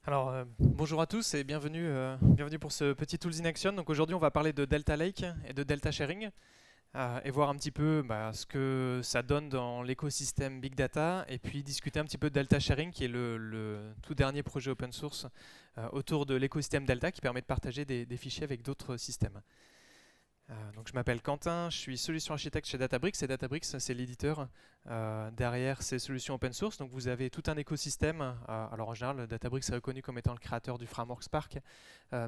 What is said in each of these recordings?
Bonjour à tous et bienvenue pour ce petit Tools in Action. Donc aujourd'hui, on va parler de Delta Lake et de Delta Sharing et voir un petit peu ce que ça donne dans l'écosystème Big Data et puis discuter un petit peu de Delta Sharing qui est le tout dernier projet open source autour de l'écosystème Delta qui permet de partager des fichiers avec d'autres systèmes. Donc je m'appelle Quentin, je suis solution architecte chez Databricks et Databricks c'est l'éditeur derrière ces solutions open source. Donc vous avez tout un écosystème. Alors en général, Databricks est reconnu comme étant le créateur du framework Spark,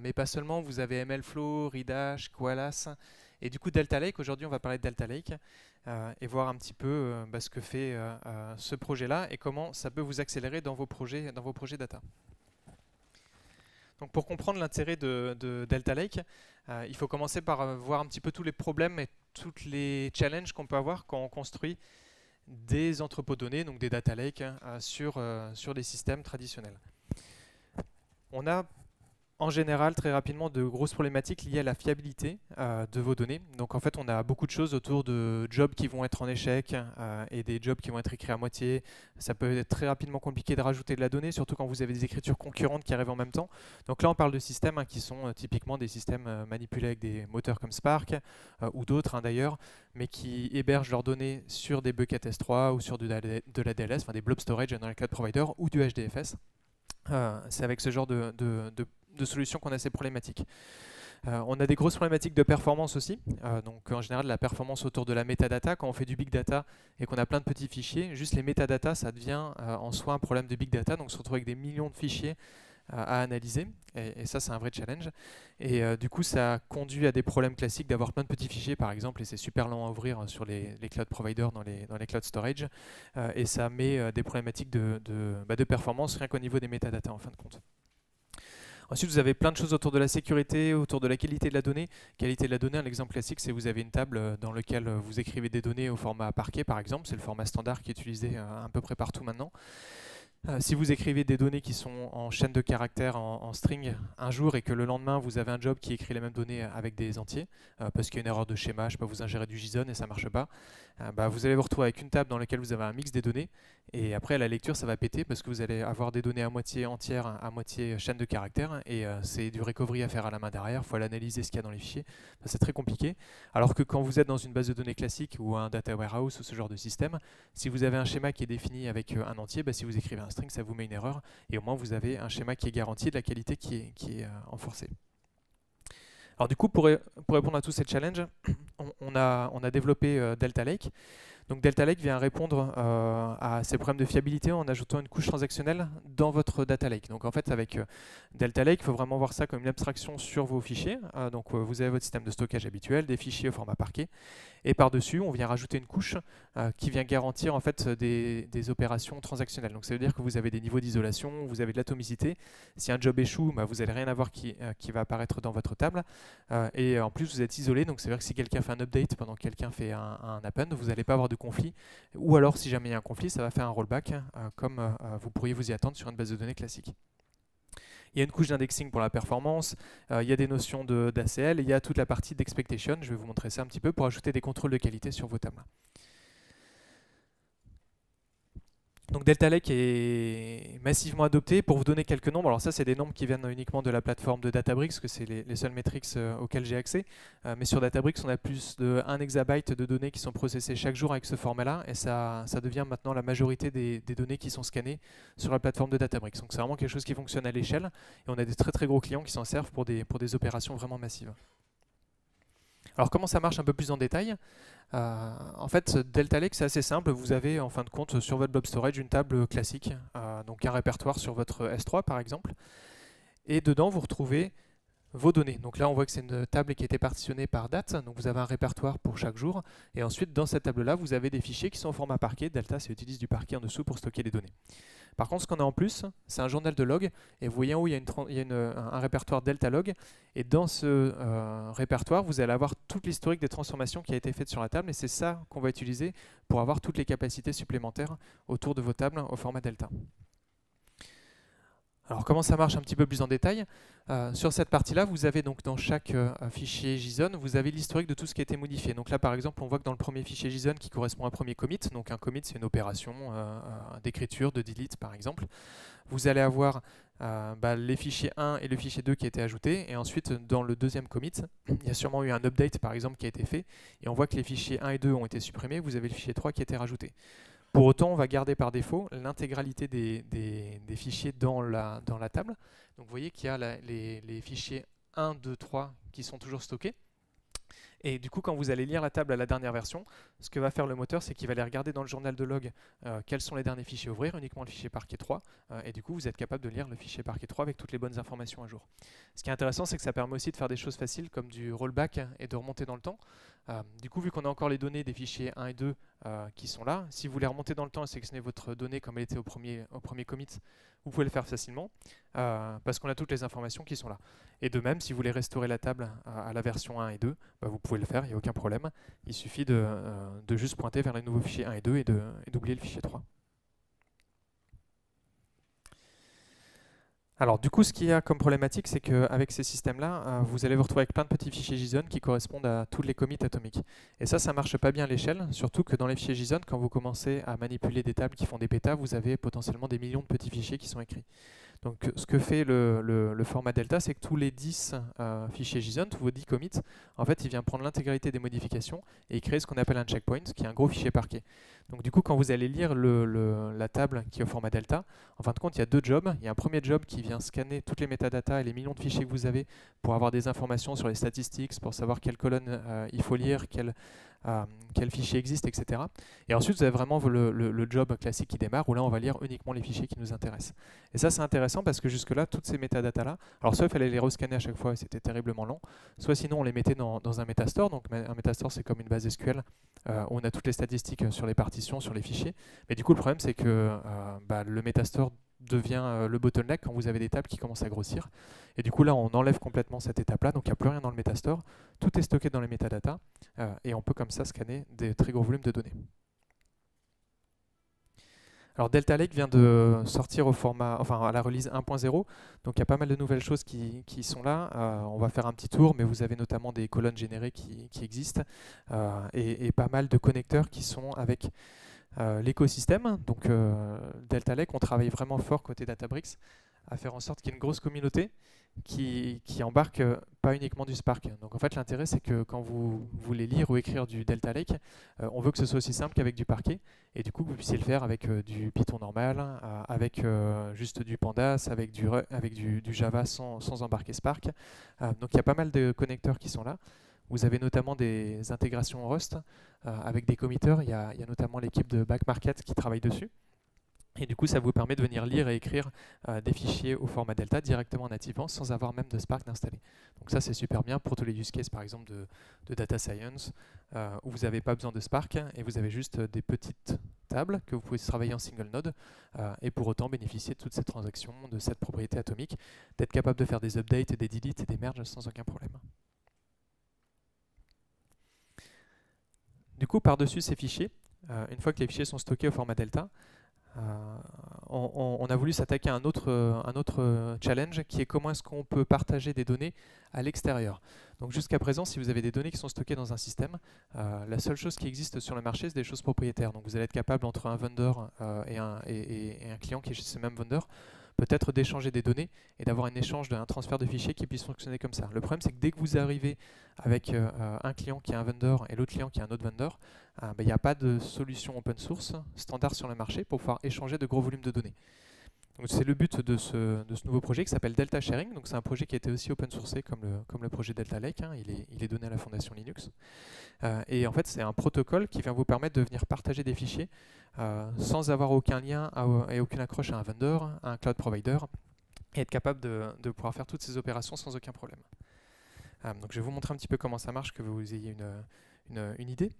mais pas seulement. Vous avez MLflow, Redash, Koalas et du coup Delta Lake. Aujourd'hui on va parler de Delta Lake et voir un petit peu ce que fait ce projet-là et comment ça peut vous accélérer dans vos projets data. Donc pour comprendre l'intérêt de Delta Lake, il faut commencer par voir un petit peu tous les problèmes et tous les challenges qu'on peut avoir quand on construit des entrepôts de données, donc des data lakes, sur des systèmes traditionnels. On a en général très rapidement de grosses problématiques liées à la fiabilité de vos données. Donc en fait on a beaucoup de choses autour de jobs qui vont être en échec et des jobs qui vont être écrits à moitié. Ça peut être très rapidement compliqué de rajouter de la donnée, surtout quand vous avez des écritures concurrentes qui arrivent en même temps. Donc là on parle de systèmes qui sont typiquement des systèmes manipulés avec des moteurs comme Spark ou d'autres d'ailleurs, mais qui hébergent leurs données sur des buckets S3 ou sur de la DLS, enfin des blob storage dans les cloud providers ou du HDFS. C'est avec ce genre de solutions qu'on a ces problématiques. On a des grosses problématiques de performance aussi. Donc en général, la performance autour de la metadata, quand on fait du big data et qu'on a plein de petits fichiers, juste les metadatas, ça devient en soi un problème de big data. Donc on se retrouve avec des millions de fichiers à analyser. Et ça, c'est un vrai challenge. Et du coup, ça conduit à des problèmes classiques d'avoir plein de petits fichiers, par exemple, et c'est super lent à ouvrir sur les cloud providers, dans les cloud storage. Et ça met des problématiques de performance rien qu'au niveau des metadatas, en fin de compte. Ensuite, vous avez plein de choses autour de la sécurité, autour de la qualité de la donnée. Qualité de la donnée, un exemple classique, c'est que vous avez une table dans laquelle vous écrivez des données au format Parquet, par exemple. C'est le format standard qui est utilisé à peu près partout maintenant. Si vous écrivez des données qui sont en chaîne de caractères, en string, un jour et que le lendemain vous avez un job qui écrit les mêmes données avec des entiers, parce qu'il y a une erreur de schéma, je sais pas, vous ingérez du JSON et ça marche pas, vous allez vous retrouver avec une table dans laquelle vous avez un mix des données et après à la lecture ça va péter parce que vous allez avoir des données à moitié entières, à moitié chaîne de caractères et c'est du recovery à faire à la main derrière, il faut aller analyser ce qu'il y a dans les fichiers, c'est très compliqué. Alors que quand vous êtes dans une base de données classique ou un data warehouse ou ce genre de système, si vous avez un schéma qui est défini avec un entier, si vous écrivez un string, ça vous met une erreur et au moins vous avez un schéma qui est garanti de la qualité qui est renforcée. Alors du coup, pour répondre à tous ces challenges, on a développé Delta Lake. Donc Delta Lake vient répondre à ces problèmes de fiabilité en ajoutant une couche transactionnelle dans votre Data Lake. Donc en fait, avec Delta Lake, il faut vraiment voir ça comme une abstraction sur vos fichiers. Donc vous avez votre système de stockage habituel, des fichiers au format Parquet, et par-dessus, on vient rajouter une couche qui vient garantir en fait des opérations transactionnelles. Donc ça veut dire que vous avez des niveaux d'isolation, vous avez de l'atomicité. Si un job échoue, vous n'allez rien avoir qui va apparaître dans votre table. Et en plus, vous êtes isolé. Donc ça veut dire que si quelqu'un fait un update pendant que quelqu'un fait un append, vous n'allez pas avoir de conflit. Ou alors, si jamais il y a un conflit, ça va faire un rollback comme vous pourriez vous y attendre sur une base de données classique. Il y a une couche d'indexing pour la performance, il y a des notions d'ACL, et il y a toute la partie d'expectation. Je vais vous montrer ça un petit peu pour ajouter des contrôles de qualité sur vos tables. Donc Delta Lake est massivement adopté. Pour vous donner quelques nombres, alors ça c'est des nombres qui viennent uniquement de la plateforme de Databricks, parce que c'est les seules métriques auxquelles j'ai accès. Mais sur Databricks, on a plus de 1 exabyte de données qui sont processées chaque jour avec ce format-là, et ça devient maintenant la majorité des données qui sont scannées sur la plateforme de Databricks. Donc c'est vraiment quelque chose qui fonctionne à l'échelle, et on a des très très gros clients qui s'en servent pour des opérations vraiment massives. Alors comment ça marche un peu plus en détail? En fait, Delta Lake, c'est assez simple. Vous avez en fin de compte sur votre blob storage une table classique, donc un répertoire sur votre S3 par exemple. Et dedans, vous retrouvez vos données. Donc là, on voit que c'est une table qui a été partitionnée par date. Donc vous avez un répertoire pour chaque jour. Et ensuite, dans cette table-là, vous avez des fichiers qui sont au format Parquet. Delta, ça utilise du Parquet en dessous pour stocker les données. Par contre, ce qu'on a en plus, c'est un journal de log. Et vous voyez en haut, il y a un répertoire Delta Log. Et dans ce répertoire, vous allez avoir toute l'historique des transformations qui a été faite sur la table. Et c'est ça qu'on va utiliser pour avoir toutes les capacités supplémentaires autour de vos tables au format Delta. Alors comment ça marche un petit peu plus en détail? Sur cette partie-là, vous avez donc dans chaque fichier JSON, vous avez l'historique de tout ce qui a été modifié. Donc là, par exemple, on voit que dans le premier fichier JSON qui correspond à un premier commit, donc un commit, c'est une opération d'écriture, de delete par exemple, vous allez avoir les fichiers 1 et le fichier 2 qui a été ajoutés, et ensuite dans le deuxième commit, il y a sûrement eu un update par exemple qui a été fait, et on voit que les fichiers 1 et 2 ont été supprimés, vous avez le fichier 3 qui a été rajouté. Pour autant, on va garder par défaut l'intégralité des fichiers dans la table. Donc vous voyez qu'il y a les fichiers 1, 2, 3 qui sont toujours stockés. Et du coup, quand vous allez lire la table à la dernière version, ce que va faire le moteur, c'est qu'il va aller regarder dans le journal de log quels sont les derniers fichiers à ouvrir, uniquement le fichier parquet 3. Et du coup, vous êtes capable de lire le fichier parquet 3 avec toutes les bonnes informations à jour. Ce qui est intéressant, c'est que ça permet aussi de faire des choses faciles comme du rollback et de remonter dans le temps. Du coup, vu qu'on a encore les données des fichiers 1 et 2 qui sont là, si vous voulez remonter dans le temps et sélectionner votre donnée comme elle était au premier commit, vous pouvez le faire facilement parce qu'on a toutes les informations qui sont là. Et de même, si vous voulez restaurer la table à la version 1 et 2, vous pouvez le faire, il n'y a aucun problème. Il suffit de juste pointer vers les nouveaux fichiers 1 et 2 et d'oublier le fichier 3. Alors du coup, ce qu'il y a comme problématique, c'est qu'avec ces systèmes-là, vous allez vous retrouver avec plein de petits fichiers JSON qui correspondent à tous les commits atomiques. Et ça ne marche pas bien à l'échelle, surtout que dans les fichiers JSON, quand vous commencez à manipuler des tables qui font des pétas, vous avez potentiellement des millions de petits fichiers qui sont écrits. Donc ce que fait le format Delta, c'est que tous les 10 fichiers JSON, tous vos 10 commits, en fait, il vient prendre l'intégralité des modifications et il crée ce qu'on appelle un checkpoint, qui est un gros fichier parquet. Donc du coup, quand vous allez lire la table qui est au format Delta, en fin de compte, il y a deux jobs. Il y a un premier job qui vient scanner toutes les métadatas et les millions de fichiers que vous avez pour avoir des informations sur les statistiques, pour savoir quelle colonne il faut lire, quel fichier existe, etc. Et ensuite, vous avez vraiment le job classique qui démarre, où là, on va lire uniquement les fichiers qui nous intéressent. Et ça, c'est intéressant parce que jusque-là, toutes ces métadatas-là, alors soit il fallait les rescanner à chaque fois et c'était terriblement long, soit sinon on les mettait dans un metastore. Donc un metastore, c'est comme une base SQL où on a toutes les statistiques sur les partitions, sur les fichiers. Mais du coup, le problème, c'est que le metastore devient le bottleneck quand vous avez des tables qui commencent à grossir. Et du coup, là, on enlève complètement cette étape-là, donc il n'y a plus rien dans le metastore. Tout est stocké dans les métadatas et on peut comme ça scanner des très gros volumes de données. Alors Delta Lake vient de sortir à la release 1.0, donc il y a pas mal de nouvelles choses qui sont là. On va faire un petit tour, mais vous avez notamment des colonnes générées qui existent et pas mal de connecteurs qui sont avec l'écosystème. Donc Delta Lake, on travaille vraiment fort côté Databricks à faire en sorte qu'il y ait une grosse communauté qui embarque pas uniquement du Spark. Donc en fait l'intérêt c'est que quand vous voulez lire ou écrire du Delta Lake, on veut que ce soit aussi simple qu'avec du Parquet et du coup que vous puissiez le faire avec du Python normal, avec juste du Pandas, avec du Java sans embarquer Spark. Donc il y a pas mal de connecteurs qui sont là. Vous avez notamment des intégrations en Rust avec des committers. Il y a notamment l'équipe de Backmarket qui travaille dessus. Et du coup, ça vous permet de venir lire et écrire des fichiers au format Delta directement nativement sans avoir même de Spark d'installer. Donc ça, c'est super bien pour tous les use cases, par exemple, de data science, où vous n'avez pas besoin de Spark et vous avez juste des petites tables que vous pouvez travailler en single node et pour autant bénéficier de toutes ces transactions, de cette propriété atomique, d'être capable de faire des updates, et des deletes et des merges sans aucun problème. Du coup, par-dessus ces fichiers, une fois que les fichiers sont stockés au format Delta, on a voulu s'attaquer à un autre challenge qui est comment est-ce qu'on peut partager des données à l'extérieur. Donc jusqu'à présent, si vous avez des données qui sont stockées dans un système, la seule chose qui existe sur le marché, c'est des choses propriétaires. Donc vous allez être capable entre un vendor et un client qui est chez ce même vendor, peut-être d'échanger des données et d'avoir un échange, un transfert de fichiers qui puisse fonctionner comme ça. Le problème, c'est que dès que vous arrivez avec un client qui est un vendor et l'autre client qui est un autre vendor, il n'y a pas de solution open source standard sur le marché pour pouvoir échanger de gros volumes de données. C'est le but de ce nouveau projet qui s'appelle Delta Sharing. C'est un projet qui a été aussi open sourcé comme le projet Delta Lake. Il est donné à la fondation Linux. Et en fait, c'est un protocole qui vient vous permettre de venir partager des fichiers sans avoir aucun lien et aucune accroche à un vendor, à un cloud provider, et être capable de pouvoir faire toutes ces opérations sans aucun problème. Donc je vais vous montrer un petit peu comment ça marche, que vous ayez une idée.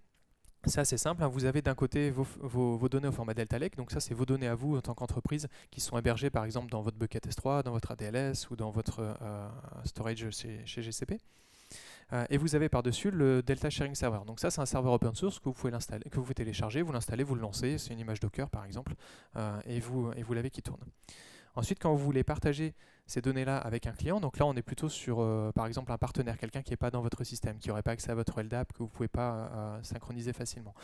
C'est assez simple, vous avez d'un côté vos données au format Delta Lake, donc ça c'est vos données à vous en tant qu'entreprise qui sont hébergées par exemple dans votre bucket S3, dans votre ADLS ou dans votre storage chez GCP. Et vous avez par-dessus le Delta Sharing Server. Donc ça c'est un serveur open source que vous pouvez télécharger, vous l'installez, vous le lancez, c'est une image Docker par exemple, et vous l'avez qui tourne. Ensuite, quand vous voulez partager ces données-là avec un client, donc là on est plutôt sur par exemple un partenaire, quelqu'un qui n'est pas dans votre système, qui n'aurait pas accès à votre LDAP, que vous ne pouvez pas synchroniser facilement.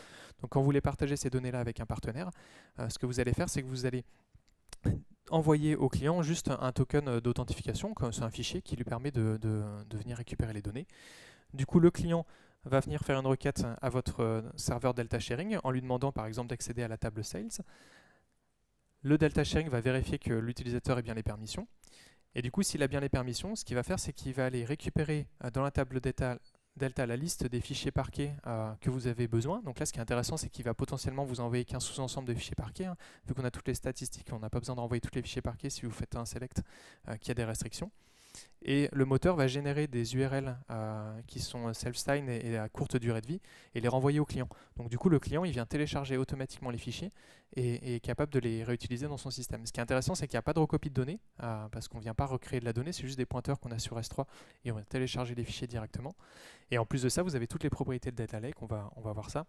Donc quand vous voulez partager ces données-là avec un partenaire, ce que vous allez faire, c'est que vous allez envoyer au client juste un token d'authentification, c'est un fichier qui lui permet de venir récupérer les données. Du coup, le client va venir faire une requête à votre serveur Delta Sharing en lui demandant par exemple d'accéder à la table Sales. Le Delta Sharing va vérifier que l'utilisateur ait bien les permissions. Et du coup, s'il a bien les permissions, ce qu'il va faire, c'est qu'il va aller récupérer dans la table Delta la liste des fichiers parquets que vous avez besoin. Donc là, ce qui est intéressant, c'est qu'il va potentiellement vous envoyer qu'un sous-ensemble de fichiers parquets. Vu qu'on a toutes les statistiques, on n'a pas besoin d'envoyer tous les fichiers parquets si vous faites un select qui a des restrictions. Et le moteur va générer des URL qui sont self-signed et à courte durée de vie et les renvoyer au client. Donc du coup, le client il vient télécharger automatiquement les fichiers et est capable de les réutiliser dans son système. Ce qui est intéressant, c'est qu'il n'y a pas de recopie de données parce qu'on ne vient pas recréer de la donnée, c'est juste des pointeurs qu'on a sur S3 et on va télécharger les fichiers directement. Et en plus de ça, vous avez toutes les propriétés de Data Lake, on va voir ça.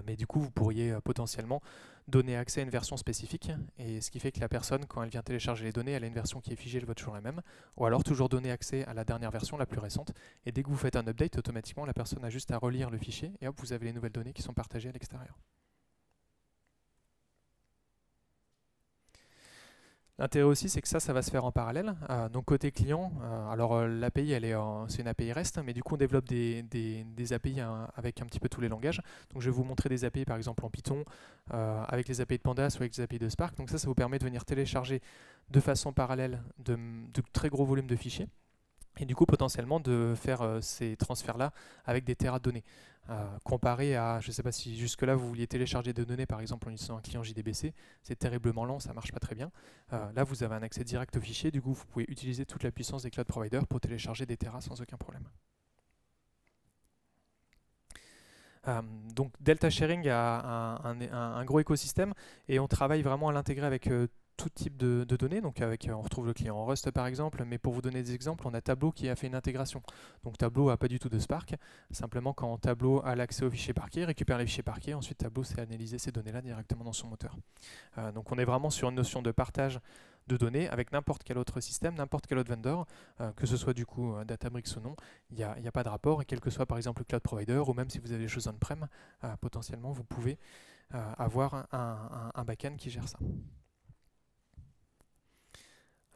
Mais du coup, vous pourriez potentiellement donner accès à une version spécifique, et ce qui fait que la personne, quand elle vient télécharger les données, elle a une version qui est figée, elle va toujours la même, ou alors toujours donner accès à la dernière version, la plus récente, et dès que vous faites un update, automatiquement, la personne a juste à relire le fichier, et hop, vous avez les nouvelles données qui sont partagées à l'extérieur. L'intérêt aussi, c'est que ça va se faire en parallèle. Donc côté client, alors l'API, c'est une API REST, mais du coup on développe des API avec un petit peu tous les langages. Donc je vais vous montrer des API par exemple en Python, avec les API de Pandas ou avec les API de Spark. Donc ça vous permet de venir télécharger de façon parallèle de très gros volumes de fichiers. Et du coup, potentiellement, de faire ces transferts-là avec des terras de données. Comparé à, je ne sais pas si jusque-là, vous vouliez télécharger des données, par exemple, en utilisant un client JDBC, c'est terriblement lent, ça ne marche pas très bien. Là, vous avez un accès direct au fichier, du coup, vous pouvez utiliser toute la puissance des cloud providers pour télécharger des terras sans aucun problème. Donc Delta Sharing a un gros écosystème et on travaille vraiment à l'intégrer avec tout type de données. Donc on retrouve le client en Rust par exemple, mais pour vous donner des exemples, on a Tableau qui a fait une intégration. Donc Tableau n'a pas du tout de Spark, simplement quand Tableau a l'accès aux fichiers parquets, récupère les fichiers parquets, ensuite Tableau sait analyser ces données-là directement dans son moteur. Donc on est vraiment sur une notion de partage de données avec n'importe quel autre système, n'importe quel autre vendor, que ce soit du coup Databricks ou non, il n'y a pas de rapport, et quel que soit par exemple le cloud provider, ou même si vous avez des choses on-prem, potentiellement vous pouvez avoir un back-end qui gère ça.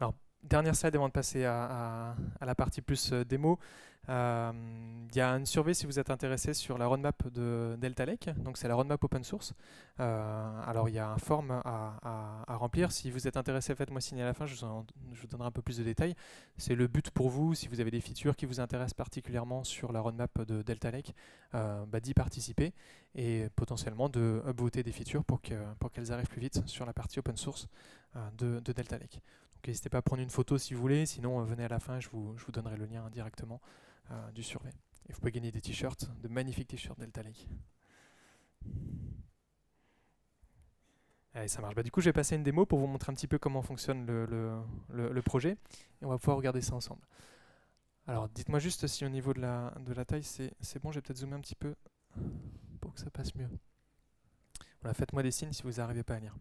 Alors, dernière slide avant de passer à la partie plus démo. Il y a une survey si vous êtes intéressé sur la roadmap de Delta Lake, donc c'est la roadmap open source. Alors il y a un form à remplir, si vous êtes intéressé faites-moi signer à la fin, je vous donnerai un peu plus de détails. C'est le but pour vous, si vous avez des features qui vous intéressent particulièrement sur la roadmap de Delta Lake, d'y participer et potentiellement de upvoter des features pour qu'elles arrivent plus vite sur la partie open source de Delta Lake. Donc n'hésitez pas à prendre une photo si vous voulez, sinon venez à la fin, je vous donnerai le lien directement du survey. Et vous pouvez gagner des t-shirts, de magnifiques t-shirts Delta Lake. Allez, ça marche. Du coup, je vais passer une démo pour vous montrer un petit peu comment fonctionne le projet. Et on va pouvoir regarder ça ensemble. Alors, dites-moi juste si au niveau de la taille, c'est bon. Je vais peut-être zoomer un petit peu pour que ça passe mieux. Voilà, faites-moi des signes si vous n'arrivez pas à lire.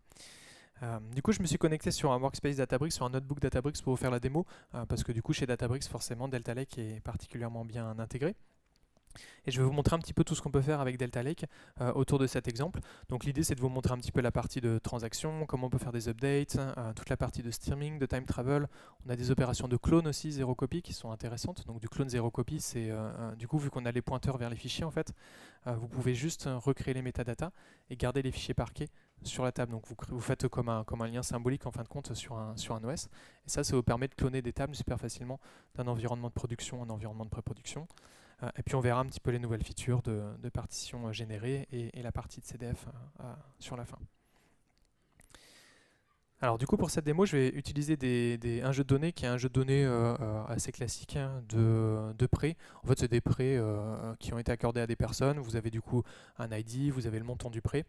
Du coup, je me suis connecté sur un workspace Databricks, sur un notebook Databricks pour vous faire la démo, parce que du coup, chez Databricks, forcément, Delta Lake est particulièrement bien intégré. Et je vais vous montrer un petit peu tout ce qu'on peut faire avec Delta Lake autour de cet exemple. Donc l'idée c'est de vous montrer un petit peu la partie de transaction, comment on peut faire des updates, toute la partie de streaming, de time travel. On a des opérations de clone aussi, zéro copie, qui sont intéressantes. Donc du clone zéro copie, c'est du coup vu qu'on a les pointeurs vers les fichiers en fait, vous pouvez juste recréer les métadatas et garder les fichiers parqués sur la table. Donc vous faites comme un lien symbolique en fin de compte sur un OS. Et ça vous permet de cloner des tables super facilement d'un environnement de production à un environnement de pré-production. Et puis on verra un petit peu les nouvelles features de partitions générées et la partie de CDF sur la fin. Alors du coup pour cette démo je vais utiliser un jeu de données qui est un jeu de données assez classique de prêts. En fait c'est des prêts qui ont été accordés à des personnes. Vous avez du coup un ID, vous avez le montant du prêt.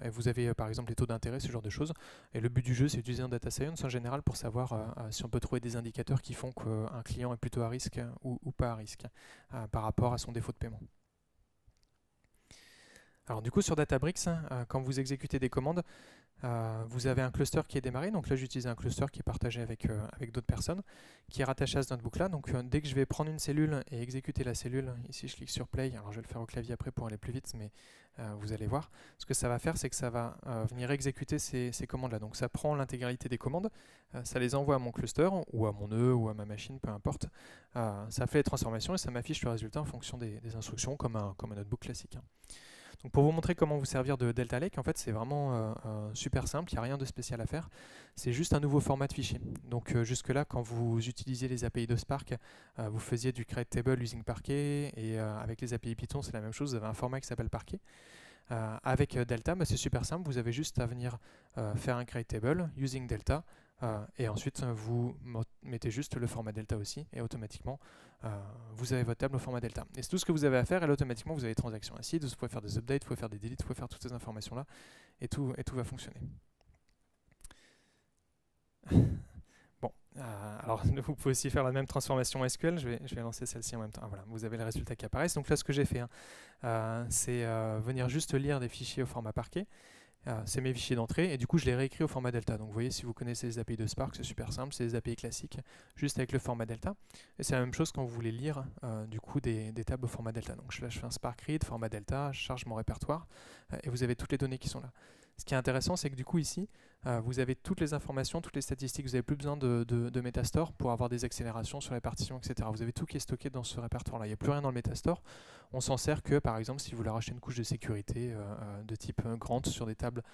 Et vous avez par exemple les taux d'intérêt, ce genre de choses. Et le but du jeu, c'est d'utiliser un data science en général pour savoir si on peut trouver des indicateurs qui font qu'un client est plutôt à risque ou pas à risque par rapport à son défaut de paiement. Alors du coup sur Databricks, quand vous exécutez des commandes, vous avez un cluster qui est démarré. Donc là j'utilise un cluster qui est partagé avec d'autres personnes, qui est rattaché à ce notebook-là. Donc dès que je vais prendre une cellule et exécuter la cellule, ici je clique sur Play, alors je vais le faire au clavier après pour aller plus vite, mais vous allez voir. Ce que ça va faire, c'est que ça va venir exécuter ces commandes-là. Donc ça prend l'intégralité des commandes, ça les envoie à mon cluster, ou à mon nœud, ou à ma machine, peu importe. Ça fait les transformations et ça m'affiche le résultat en fonction des instructions, comme un notebook classique. Donc pour vous montrer comment vous servir de Delta Lake, en fait c'est vraiment super simple, il n'y a rien de spécial à faire. C'est juste un nouveau format de fichier. Donc jusque-là, quand vous utilisiez les API de Spark, vous faisiez du create table using Parquet, et avec les API Python c'est la même chose, vous avez un format qui s'appelle Parquet. Avec Delta, c'est super simple, vous avez juste à venir faire un create table using Delta, et ensuite vous mettez juste le format Delta aussi, et automatiquement vous avez votre table au format Delta. Et c'est tout ce que vous avez à faire, et là automatiquement vous avez des transactions acides, vous pouvez faire des updates, vous pouvez faire des deletes, vous pouvez faire toutes ces informations là, et tout va fonctionner. Bon, alors vous pouvez aussi faire la même transformation SQL, je vais lancer celle-ci en même temps. Voilà, vous avez les résultats qui apparaissent. Donc là ce que j'ai fait, c'est venir juste lire des fichiers au format Parquet. C'est mes fichiers d'entrée, et du coup je les réécris au format Delta. Donc vous voyez, si vous connaissez les API de Spark, c'est super simple, c'est des API classiques, juste avec le format Delta. Et c'est la même chose quand vous voulez lire du coup des tables au format Delta. Donc là je fais un Spark Read, format Delta, je charge mon répertoire, et vous avez toutes les données qui sont là. Ce qui est intéressant, c'est que du coup ici, vous avez toutes les informations, toutes les statistiques, vous n'avez plus besoin de Metastore pour avoir des accélérations sur les partitions, etc. Vous avez tout qui est stocké dans ce répertoire-là. Il n'y a plus rien dans le Metastore. On s'en sert que, par exemple, si vous voulez racheter une couche de sécurité de type Grant sur les tables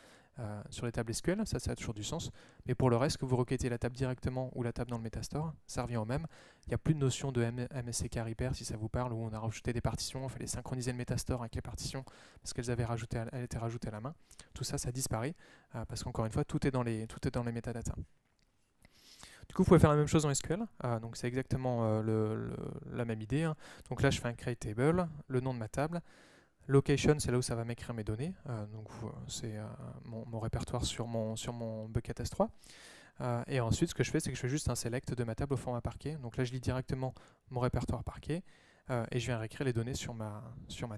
SQL, ça a toujours du sens. Mais pour le reste, que vous requêtez la table directement ou la table dans le Metastore, ça revient au même. Il n'y a plus de notion de MSCK Repair, si ça vous parle, où on a rajouté des partitions, il fallait synchroniser le Metastore avec les partitions parce qu'elles étaient rajoutées à la main. Tout ça, ça disparaît parce qu'encore une fois, tout est dans les métadatas. Du coup, vous pouvez faire la même chose en SQL. Donc c'est exactement la même idée. Donc là, je fais un create table, le nom de ma table. Location, c'est là où ça va m'écrire mes données. Donc c'est mon répertoire sur mon bucket S3. Et ensuite, ce que je fais, c'est que je fais juste un select de ma table au format Parquet. Donc là, je lis directement mon répertoire Parquet. Et je viens réécrire les données sur ma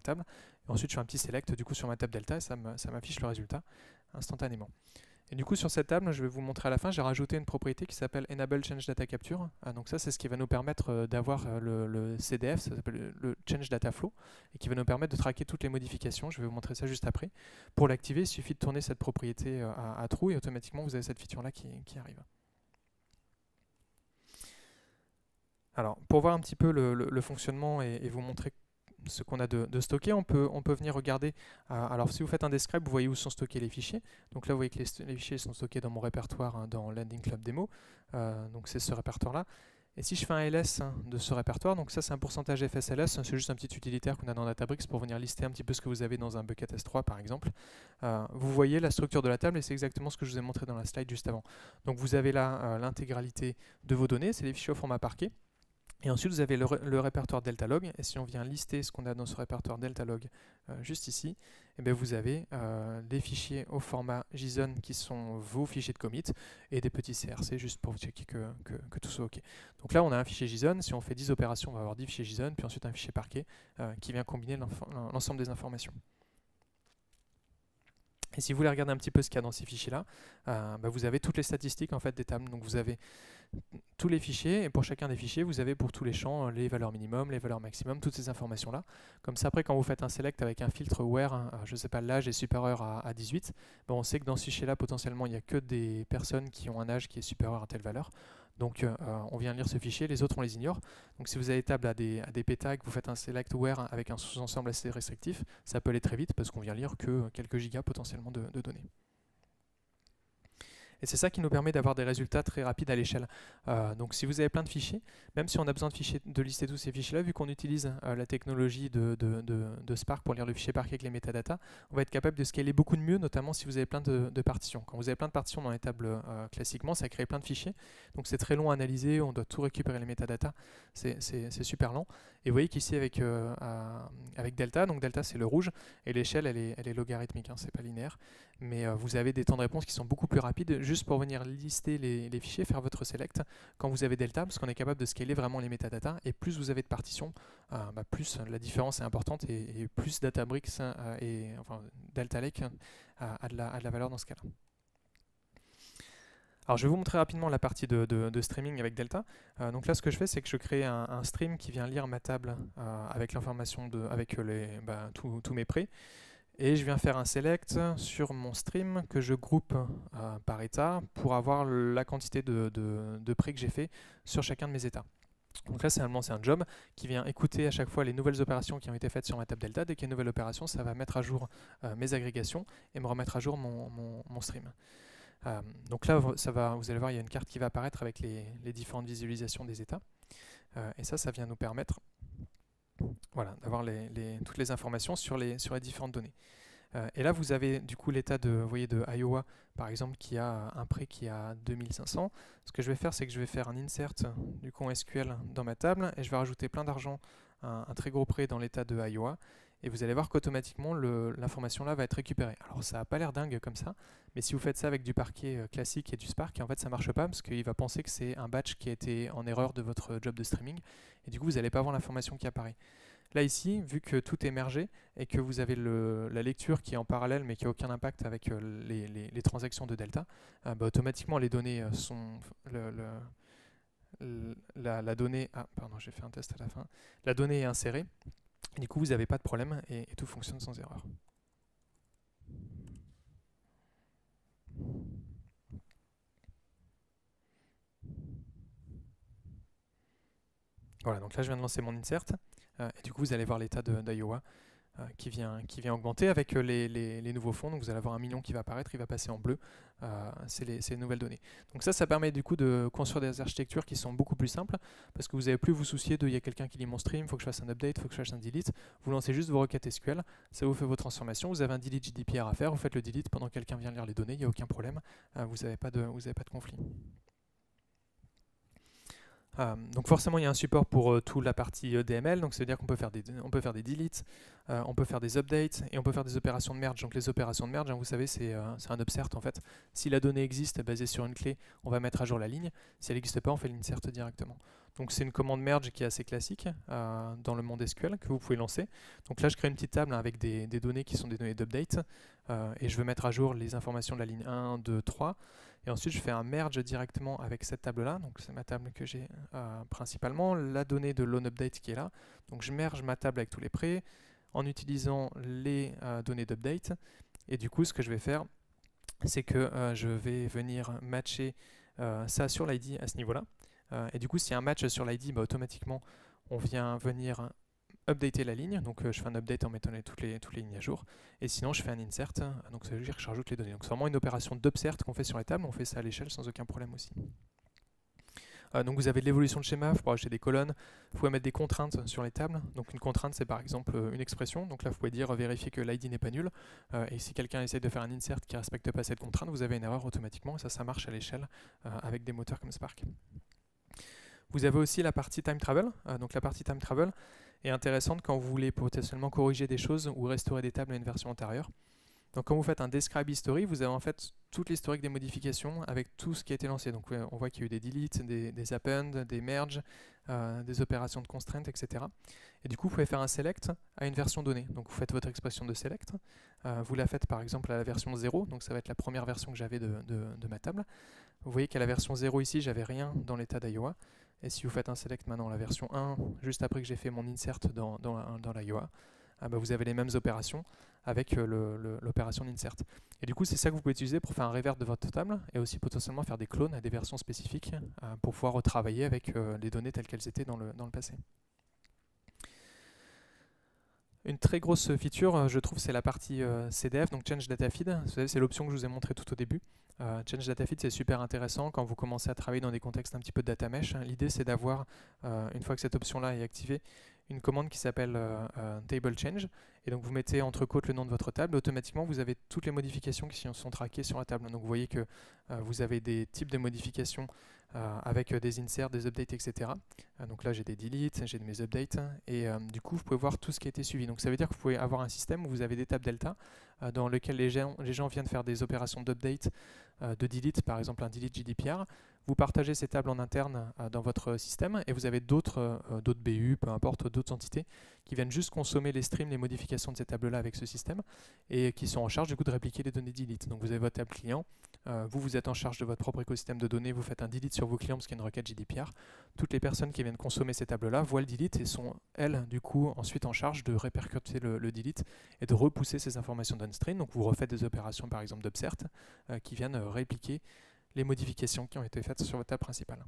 table. Et ensuite, je fais un petit select du coup sur ma table Delta, et ça m'affiche le résultat instantanément. Et du coup, sur cette table, je vais vous montrer à la fin, j'ai rajouté une propriété qui s'appelle Enable Change Data Capture. Donc ça, c'est ce qui va nous permettre d'avoir le CDF, ça s'appelle le Change Data Flow, et qui va nous permettre de traquer toutes les modifications. Je vais vous montrer ça juste après. Pour l'activer, il suffit de tourner cette propriété à true, et automatiquement, vous avez cette feature-là qui arrive. Alors, pour voir un petit peu le fonctionnement et vous montrer ce qu'on a de stocké, on peut venir regarder. Alors si vous faites un describe, vous voyez où sont stockés les fichiers. Donc là vous voyez que les fichiers sont stockés dans mon répertoire, dans Landing Club Demo. Donc c'est ce répertoire là. Et si je fais un ls de ce répertoire, donc ça c'est un pourcentage FSLS, c'est juste un petit utilitaire qu'on a dans Databricks pour venir lister un petit peu ce que vous avez dans un bucket S3 par exemple. Vous voyez la structure de la table, et c'est exactement ce que je vous ai montré dans la slide juste avant. Donc vous avez là l'intégralité de vos données, c'est les fichiers au format Parquet. Et ensuite, vous avez le répertoire Deltalog. Et si on vient lister ce qu'on a dans ce répertoire Deltalog juste ici, et bien vous avez des fichiers au format JSON qui sont vos fichiers de commit, et des petits CRC juste pour checker que tout soit OK. Donc là, on a un fichier JSON. Si on fait 10 opérations, on va avoir 10 fichiers JSON, puis ensuite un fichier Parquet qui vient combiner l'ensemble des informations. Et si vous voulez regarder un petit peu ce qu'il y a dans ces fichiers-là, vous avez toutes les statistiques en fait, des tables. Donc vous avez tous les fichiers, et pour chacun des fichiers, vous avez pour tous les champs les valeurs minimum, les valeurs maximum, toutes ces informations-là. Comme ça, après, quand vous faites un select avec un filtre where, je ne sais pas, l'âge est supérieur à 18, on sait que dans ce fichier-là, potentiellement, il n'y a que des personnes qui ont un âge qui est supérieur à telle valeur. Donc on vient lire ce fichier, les autres on les ignore. Donc si vous avez table à des pétas, que vous faites un select where avec un sous-ensemble assez restrictif, ça peut aller très vite parce qu'on vient lire que quelques gigas potentiellement de données. Et c'est ça qui nous permet d'avoir des résultats très rapides à l'échelle. Donc si vous avez plein de fichiers, même si on a besoin de lister tous ces fichiers-là, vu qu'on utilise la technologie de Spark pour lire le fichier Parquet avec les métadatas, on va être capable de scaler beaucoup de mieux, notamment si vous avez plein de partitions. Quand vous avez plein de partitions dans les tables classiquement, ça crée plein de fichiers. Donc c'est très long à analyser, on doit tout récupérer les métadatas, c'est super lent. Et vous voyez qu'ici avec delta, donc delta c'est le rouge, et l'échelle elle est logarithmique, hein, c'est pas linéaire, mais vous avez des temps de réponse qui sont beaucoup plus rapides, juste pour venir lister les fichiers, faire votre select, quand vous avez delta, parce qu'on est capable de scaler vraiment les métadatas, et plus vous avez de partitions, plus la différence est importante, et plus Databricks enfin Delta Lake a de la valeur dans ce cas-là. Alors je vais vous montrer rapidement la partie de streaming avec Delta. Donc là ce que je fais c'est que je crée un stream qui vient lire ma table avec l'information avec tous mes prêts. Et je viens faire un select sur mon stream que je groupe par état pour avoir la quantité de prêts que j'ai fait sur chacun de mes états. Donc là c'est un job qui vient écouter à chaque fois les nouvelles opérations qui ont été faites sur ma table Delta. Dès qu'il y a une nouvelle opération, ça va mettre à jour mes agrégations et me remettre à jour mon stream. Donc là, vous allez voir, il y a une carte qui va apparaître avec les différentes visualisations des états. Et ça vient nous permettre d'avoir toutes les informations sur les différentes données. Et là, vous avez du coup l'état de Iowa, par exemple, qui a un prêt qui a 2500. Ce que je vais faire, c'est que je vais faire un insert du coup en SQL dans ma table et je vais rajouter plein d'argent, un très gros prêt dans l'état de Iowa. Et vous allez voir qu'automatiquement, l'information là va être récupérée. Alors ça n'a pas l'air dingue comme ça, mais si vous faites ça avec du parquet classique et du Spark, en fait ça ne marche pas parce qu'il va penser que c'est un batch qui a été en erreur de votre job de streaming. Et du coup, vous n'allez pas avoir l'information qui apparaît. Là ici, vu que tout est mergé et que vous avez la lecture qui est en parallèle mais qui n'a aucun impact avec les transactions de Delta, automatiquement les données sont... la donnée... Ah, pardon, j'ai fait un test à la fin. La donnée est insérée. Du coup, vous n'avez pas de problème et tout fonctionne sans erreur. Voilà, donc là, je viens de lancer mon insert. Et du coup, vous allez voir l'état d'Iowa qui vient augmenter avec les nouveaux fonds. Donc, vous allez avoir un million qui va apparaître, il va passer en bleu. C'est les nouvelles données. Donc ça permet du coup de construire des architectures qui sont beaucoup plus simples parce que vous n'avez plus vous soucier de il y a quelqu'un qui lit mon stream, il faut que je fasse un update, il faut que je fasse un delete. Vous lancez juste vos requêtes SQL, ça vous fait vos transformations. Vous avez un delete GDPR à faire, vous faites le delete pendant que quelqu'un vient lire les données, il n'y a aucun problème. Vous n'avez pas de conflit. Donc forcément il y a un support pour toute la partie DML, donc ça veut dire qu'on peut faire des deletes, on peut faire des updates et on peut faire des opérations de merge. Donc les opérations de merge, vous savez, c'est un upsert en fait. Si la donnée existe basée sur une clé, on va mettre à jour la ligne. Si elle n'existe pas, on fait l'insert directement. Donc c'est une commande merge qui est assez classique dans le monde SQL que vous pouvez lancer. Donc là je crée une petite table avec des données qui sont des données d'update et je veux mettre à jour les informations de la ligne 1, 2, 3. Et ensuite, je fais un merge directement avec cette table-là. Donc, c'est ma table que j'ai principalement. La donnée de l'onUpdate qui est là. Donc, je merge ma table avec tous les prêts en utilisant les données d'update. Et du coup, ce que je vais faire, c'est que je vais venir matcher ça sur l'ID à ce niveau-là. Et du coup, s'il y a un match sur l'ID, automatiquement, on vient venir updater la ligne, donc je fais un update en mettant toutes les lignes à jour, et sinon je fais un insert, donc ça veut dire que je rajoute les données. Donc c'est vraiment une opération d'upsert qu'on fait sur les tables, on fait ça à l'échelle sans aucun problème aussi. Donc vous avez de l'évolution de schéma, vous pouvez ajouter des colonnes, vous pouvez mettre des contraintes sur les tables. Donc une contrainte c'est par exemple une expression, donc là vous pouvez dire vérifier que l'ID n'est pas nul, et si quelqu'un essaie de faire un insert qui ne respecte pas cette contrainte, vous avez une erreur automatiquement, et ça marche à l'échelle avec des moteurs comme Spark. Vous avez aussi la partie time travel, donc la partie time travel est intéressante quand vous voulez potentiellement corriger des choses ou restaurer des tables à une version antérieure. Donc quand vous faites un describe history, vous avez en fait toute l'historique des modifications avec tout ce qui a été lancé. Donc on voit qu'il y a eu des deletes, des append, des merge, des opérations de constraint, etc. Et du coup, vous pouvez faire un select à une version donnée. Donc vous faites votre expression de select, vous la faites par exemple à la version 0, donc ça va être la première version que j'avais de ma table. Vous voyez qu'à la version 0 ici, j'avais rien dans l'état d'Iowa. Et si vous faites un select maintenant à la version 1, juste après que j'ai fait mon insert dans l'Iowa, vous avez les mêmes opérations avec l'opération d'insert. Et du coup, c'est ça que vous pouvez utiliser pour faire un revert de votre table et aussi potentiellement faire des clones à des versions spécifiques pour pouvoir retravailler avec les données telles qu'elles étaient dans le passé. Une très grosse feature, je trouve, c'est la partie CDF, donc Change Data Feed. C'est l'option que je vous ai montrée tout au début. Change Data Feed, c'est super intéressant quand vous commencez à travailler dans des contextes un petit peu de data mesh. L'idée, c'est d'avoir, une fois que cette option-là est activée, une commande qui s'appelle table change, et donc vous mettez entre côtes le nom de votre table, et automatiquement vous avez toutes les modifications qui sont traquées sur la table. Donc vous voyez que vous avez des types de modifications avec des inserts, des updates, etc. Donc là j'ai des deletes, j'ai mes updates, et du coup vous pouvez voir tout ce qui a été suivi. Donc ça veut dire que vous pouvez avoir un système où vous avez des tables delta dans lesquelles les gens viennent faire des opérations d'update, de delete, par exemple un delete GDPR. Vous partagez ces tables en interne dans votre système, et vous avez d'autres BU, peu importe, d'autres entités qui viennent juste consommer les streams, les modifications de ces tables-là avec ce système, et qui sont en charge du coup de répliquer les données delete. Donc vous avez votre table client, vous êtes en charge de votre propre écosystème de données, vous faites un delete sur vos clients parce qu'il y a une requête GDPR. Toutes les personnes qui viennent consommer ces tables-là voient le delete et sont, elles, du coup, ensuite en charge de répercuter le delete et de repousser ces informations downstream. Donc vous refaites des opérations, par exemple, d'upsert qui viennent répliquer les modifications qui ont été faites sur votre table principale.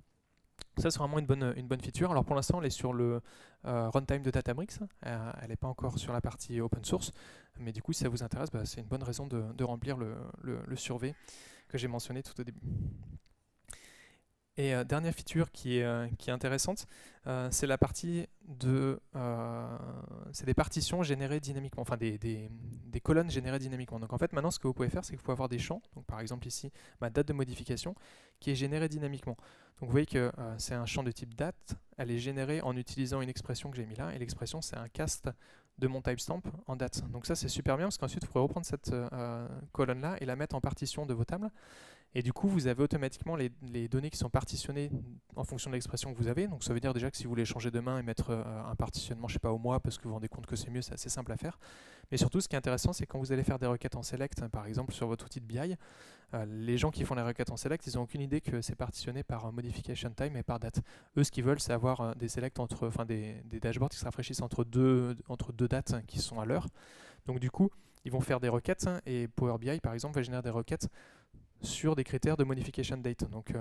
Ça, c'est vraiment une bonne feature. Alors pour l'instant, elle est sur le runtime de Databricks. Elle n'est pas encore sur la partie open source. Mais du coup, si ça vous intéresse, c'est une bonne raison de remplir le survey que j'ai mentionné tout au début. Et dernière feature qui est intéressante, c'est la partie c'est des partitions générées dynamiquement, enfin des colonnes générées dynamiquement. Donc en fait, maintenant, ce que vous pouvez faire, c'est que vous pouvez avoir des champs. Donc par exemple ici, ma date de modification, qui est générée dynamiquement. Donc vous voyez que c'est un champ de type date. Elle est générée en utilisant une expression que j'ai mis là. Et l'expression, c'est un cast de mon timestamp en date. Donc ça, c'est super bien parce qu'ensuite, vous pourrez reprendre cette colonne-là et la mettre en partition de vos tables. Et du coup, vous avez automatiquement les données qui sont partitionnées en fonction de l'expression que vous avez. Donc ça veut dire déjà que si vous voulez changer demain et mettre un partitionnement, je sais pas, au mois, parce que vous vous rendez compte que c'est mieux, c'est assez simple à faire. Mais surtout, ce qui est intéressant, c'est quand vous allez faire des requêtes en select, par exemple sur votre outil de BI, les gens qui font les requêtes en select, ils n'ont aucune idée que c'est partitionné par modification time et par date. Eux, ce qu'ils veulent, c'est avoir des selects des dashboards qui se rafraîchissent entre deux dates qui sont à l'heure. Donc du coup, ils vont faire des requêtes et Power BI, par exemple, va générer des requêtes sur des critères de modification date, donc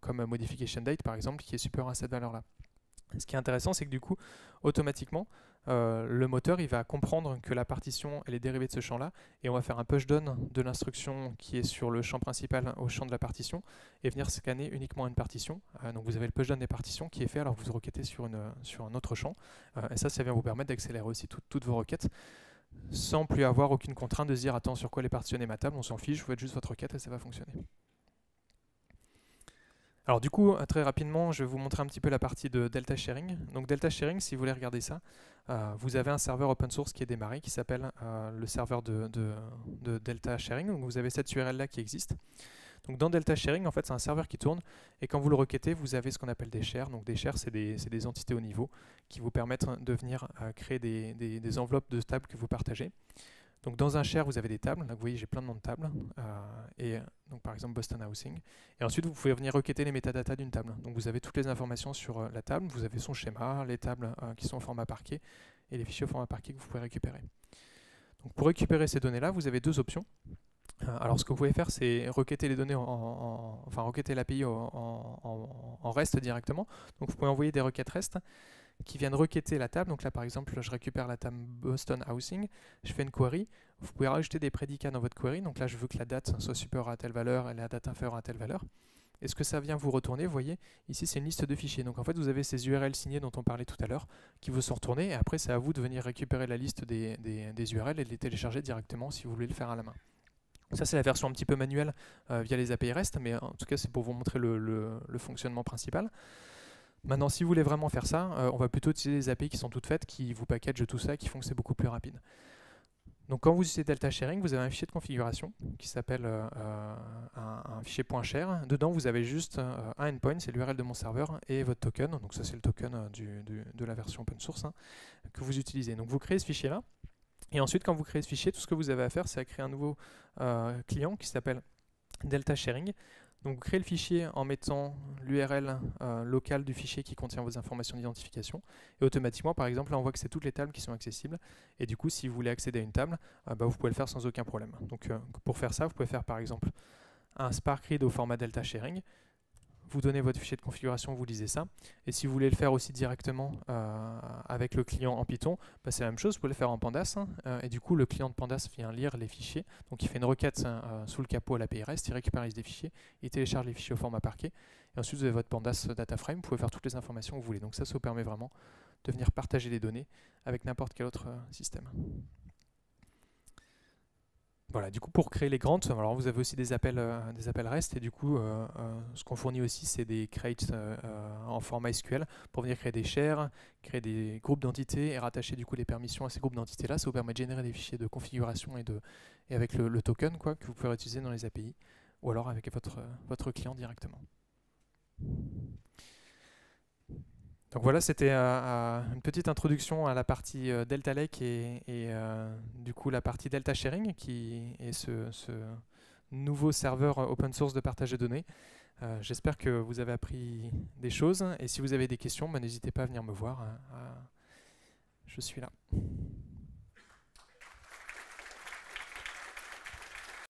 comme modification date par exemple qui est supérieur à cette valeur-là. Ce qui est intéressant, c'est que du coup, automatiquement, le moteur il va comprendre que la partition elle est dérivée de ce champ-là, et on va faire un pushdown de l'instruction qui est sur le champ principal au champ de la partition, et venir scanner uniquement une partition. Donc vous avez le pushdown des partitions qui est fait alors que vous requêtez sur un autre champ, et ça vient vous permettre d'accélérer aussi toutes vos requêtes, sans plus avoir aucune contrainte de se dire attends sur quoi est partitionnée ma table, on s'en fiche, vous faites juste votre requête et ça va fonctionner. Alors du coup, très rapidement, je vais vous montrer un petit peu la partie de Delta Sharing. Donc Delta Sharing, si vous voulez regarder ça, vous avez un serveur open source qui est démarré, qui s'appelle le serveur de Delta Sharing. Donc vous avez cette URL là qui existe. Donc dans Delta Sharing, en fait, c'est un serveur qui tourne, et quand vous le requêtez, vous avez ce qu'on appelle des shares. Donc des shares, c'est des entités au niveau qui vous permettent de venir créer des enveloppes de tables que vous partagez. Donc dans un share, vous avez des tables. Donc vous voyez, j'ai plein de noms de tables. Donc par exemple Boston Housing. Et ensuite, vous pouvez venir requêter les métadatas d'une table. Donc vous avez toutes les informations sur la table. Vous avez son schéma, les tables qui sont au format parquet et les fichiers au format parquet que vous pouvez récupérer. Donc pour récupérer ces données-là, vous avez deux options. Alors ce que vous pouvez faire, c'est requêter les données, requêter l'API en REST directement. Donc vous pouvez envoyer des requêtes REST qui viennent requêter la table. Donc là par exemple, je récupère la table Boston Housing, je fais une query. Vous pouvez rajouter des prédicats dans votre query. Donc là je veux que la date soit supérieure à telle valeur et la date inférieure à telle valeur. Et ce que ça vient vous retourner, vous voyez, ici c'est une liste de fichiers. Donc en fait vous avez ces URL signés dont on parlait tout à l'heure qui vous sont retournés, et après c'est à vous de venir récupérer la liste des URL et de les télécharger directement si vous voulez le faire à la main. Ça, c'est la version un petit peu manuelle via les API REST, mais en tout cas, c'est pour vous montrer le fonctionnement principal. Maintenant, si vous voulez vraiment faire ça, on va plutôt utiliser les API qui sont toutes faites, qui vous packagent tout ça, qui font que c'est beaucoup plus rapide. Donc, quand vous utilisez Delta Sharing, vous avez un fichier de configuration qui s'appelle un fichier .share. Dedans, vous avez juste un endpoint, c'est l'URL de mon serveur, et votre token. Donc, ça, c'est le token de la version open source que vous utilisez. Donc, vous créez ce fichier-là. Et ensuite, quand vous créez ce fichier, tout ce que vous avez à faire, c'est à créer un nouveau client qui s'appelle Delta Sharing. Donc vous créez le fichier en mettant l'URL locale du fichier qui contient vos informations d'identification. Et automatiquement, par exemple, là, on voit que c'est toutes les tables qui sont accessibles. Et du coup, si vous voulez accéder à une table, vous pouvez le faire sans aucun problème. Donc pour faire ça, vous pouvez faire par exemple un Spark Read au format Delta Sharing. Vous donnez votre fichier de configuration, vous lisez ça. Et si vous voulez le faire aussi directement avec le client en Python, c'est la même chose, vous pouvez le faire en Pandas. Et du coup, le client de Pandas vient lire les fichiers. Donc il fait une requête sous le capot à l'API REST, il récupère la liste des fichiers, il télécharge les fichiers au format parquet. Et ensuite, vous avez votre Pandas data frame, vous pouvez faire toutes les informations que vous voulez. Donc ça vous permet vraiment de venir partager les données avec n'importe quel autre système. Voilà, du coup pour créer les grants, alors vous avez aussi des appels REST et du coup ce qu'on fournit aussi c'est des crates en format SQL pour venir créer des shares, créer des groupes d'entités et rattacher du coup les permissions à ces groupes d'entités là. Ça vous permet de générer des fichiers de configuration et avec le token quoi, que vous pouvez utiliser dans les API ou alors avec votre client directement. Donc voilà, c'était une petite introduction à la partie Delta Lake et du coup la partie Delta Sharing qui est ce nouveau serveur open source de partage de données. J'espère que vous avez appris des choses et si vous avez des questions, n'hésitez pas à venir me voir. Je suis là.